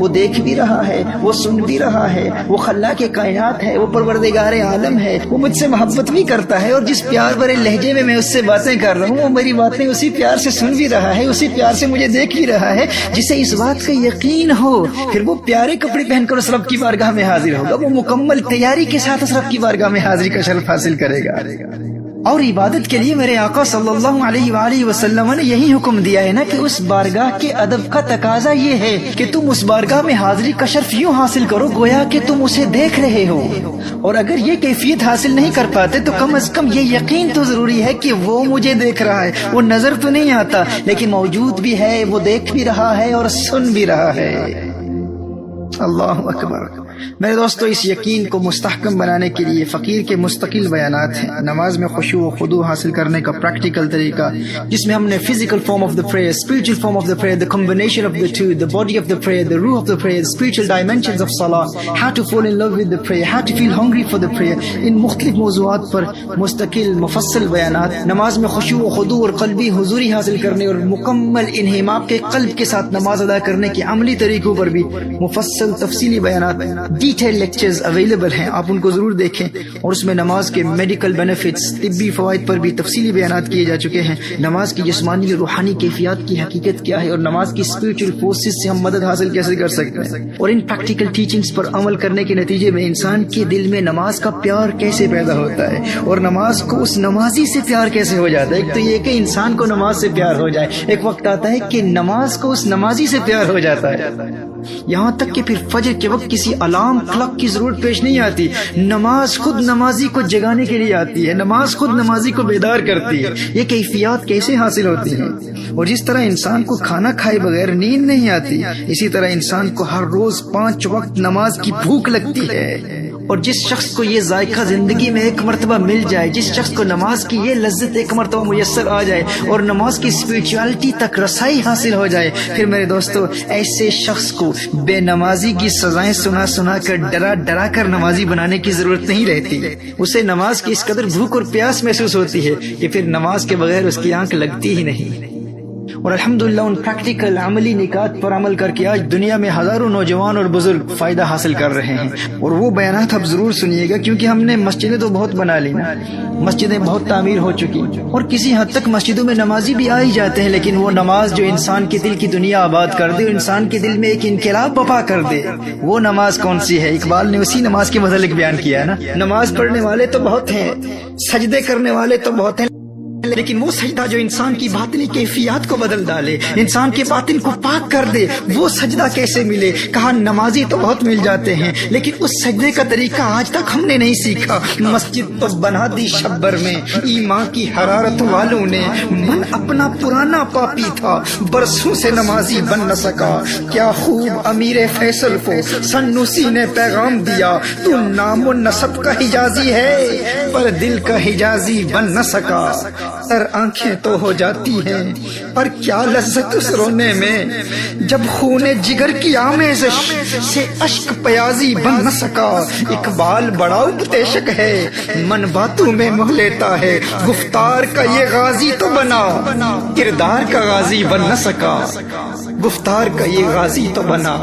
وہ دیکھ بھی رہا ہے، وہ سن بھی رہا ہے، وہ خلاق کائنات ہے، وہ پروردگار عالم ہے، وہ مجھ سے محبت بھی کرتا ہے، اور جس پیار بھرے لہجے میں اس سے باتیں کر رہا ہوں وہ میری باتیں اسی پیار سے سن بھی رہا ہے، اسی پیار سے مجھے دیکھ بھی رہا ہے۔ جسے اس بات کا یقین ہو پھر وہ پیارے کپڑے پہن کر اس رب کی بارگاہ میں حاضر ہوگا، وہ مکمل تیاری کے ساتھ اس رب کی بارگاہ میں حاضری کا شرف حاصل کرے گا۔ اور عبادت کے لیے میرے آقا صلی اللہ علیہ وآلہ وسلم نے یہی حکم دیا ہے نا کہ اس بارگاہ کے ادب کا تقاضا یہ ہے کہ تم اس بارگاہ میں حاضری کا شرف یوں حاصل کرو گویا کہ تم اسے دیکھ رہے ہو، اور اگر یہ کیفیت حاصل نہیں کر پاتے تو کم از کم یہ یقین تو ضروری ہے کہ وہ مجھے دیکھ رہا ہے، وہ نظر تو نہیں آتا لیکن موجود بھی ہے، وہ دیکھ بھی رہا ہے اور سن بھی رہا ہے۔ اللہ اکبر۔ میرے دوستو، اس یقین کو مستحکم بنانے کے لیے فقیر کے مستقل بیانات ہیں۔ نماز میں خشوع و خضوع حاصل کرنے کا پریکٹیکل طریقہ، جس میں ہم نے physical form of the prayer, spiritual form of the prayer, the combination of the two, the body of the prayer, the روح of the prayer, spiritual dimensions of صلاح، how to fall in love with the prayer, how to feel hungry for the prayer, ان مختلف موضوعات پر مستقل مفصل بیانات۔ نماز میں خشوع و خضوع اور قلبی حضوری حاصل کرنے اور مکمل انہماک کے قلب کے ساتھ نماز ادا کرنے کے عملی طریقوں پر بھی مفصل تفصیلی بیانات، ڈیٹیل لیکچرز اویلیبل ہیں، آپ ان کو ضرور دیکھیں۔ اور اس میں نماز کے میڈیکل بینیفٹس، طبی فوائد پر بھی تفصیلی بیانات کیے جا چکے ہیں۔ نماز کی جسمانی اور روحانی کیفیات کی حقیقت کیا ہے اور نماز کی اسپرچل فورسز سے ہم مدد حاصل کیسے کر سکتے ہیں، اور ان پریکٹیکل ٹیچنگز پر عمل کرنے کے نتیجے میں انسان کے دل میں نماز کا پیار کیسے پیدا ہوتا ہے، اور نماز کو اس نمازی سے پیار کیسے ہو جاتا ہے۔ ایک تو یہ کہ انسان کو نماز سے پیار ہو جائے، ایک وقت آتا ہے کہ نماز کو اس نمازی سے پیار ہو جاتا ہے، یہاں تک کہ پھر فجر کے وقت کسی الارم کلاک کی ضرورت پیش نہیں آتی، نماز خود نمازی کو جگانے کے لیے آتی ہے، نماز خود نمازی کو بیدار کرتی ہے۔ یہ کیفیات کیسے حاصل ہوتی ہیں؟ اور جس طرح انسان کو کھانا کھائے بغیر نیند نہیں آتی، اسی طرح انسان کو ہر روز 5 وقت نماز کی بھوک لگتی ہے۔ اور جس شخص کو یہ ذائقہ زندگی میں ایک مرتبہ مل جائے، جس شخص کو نماز کی یہ لذت ایک مرتبہ میسر آ جائے اور نماز کی اسپرچوالٹی تک رسائی حاصل ہو جائے، پھر میرے دوستو ایسے شخص کو بے نمازی کی سزائیں سنا سنا کر ڈرا ڈرا کر نمازی بنانے کی ضرورت نہیں رہتی۔ اسے نماز کی اس قدر بھوک اور پیاس محسوس ہوتی ہے کہ پھر نماز کے بغیر اس کی آنکھ لگتی ہی نہیں۔ اور الحمدللہ ان پریکٹیکل عملی نکات پر عمل کر کے آج دنیا میں ہزاروں نوجوان اور بزرگ فائدہ حاصل کر رہے ہیں، اور وہ بیانات آپ ضرور سنیے گا، کیونکہ ہم نے مسجدیں تو بہت بنا لی نا، مسجدیں بہت تعمیر ہو چکی، اور کسی حد تک مسجدوں میں نمازی بھی آ ہی جاتے ہیں، لیکن وہ نماز جو انسان کے دل کی دنیا آباد کر دے، انسان کے دل میں ایک انقلاب برپا کر دے، وہ نماز کون سی ہے؟ اقبال نے اسی نماز کے متعلق بیان کیا ہے نا، نماز پڑھنے والے تو بہت ہیں، سجدے کرنے والے تو بہت ہیں، لیکن وہ سجدہ جو انسان کی باطنی کیفیات کو بدل ڈالے، انسان کے باطن کو پاک کر دے، وہ سجدہ کیسے ملے؟ کہا نمازی تو بہت مل جاتے ہیں لیکن اس سجدے کا طریقہ آج تک ہم نے نہیں سیکھا۔ مسجد تو بنا دی شبر میں ایمان کی حرارت والوں نے، من اپنا پرانا پاپی تھا برسوں سے نمازی بن نہ سکا، کیا خوب امیر فیصل کو سنوسی نے پیغام دیا، تو نام و نسب کا حجازی ہے پر دل کا حجازی بن نہ سکا، سر آنکھیں تو ہو جاتی ہیں پر کیا لذت اس رونے میں، جب خون جگر کی آمیزش سے اشک پیازی بن نہ سکا، اقبال بڑا اپتیشک ہے من باتوں میں موہ لیتا ہے، گفتار کا یہ غازی تو بنا کردار کا غازی بن نہ سکا، گفتار کا یہ غازی تو بنا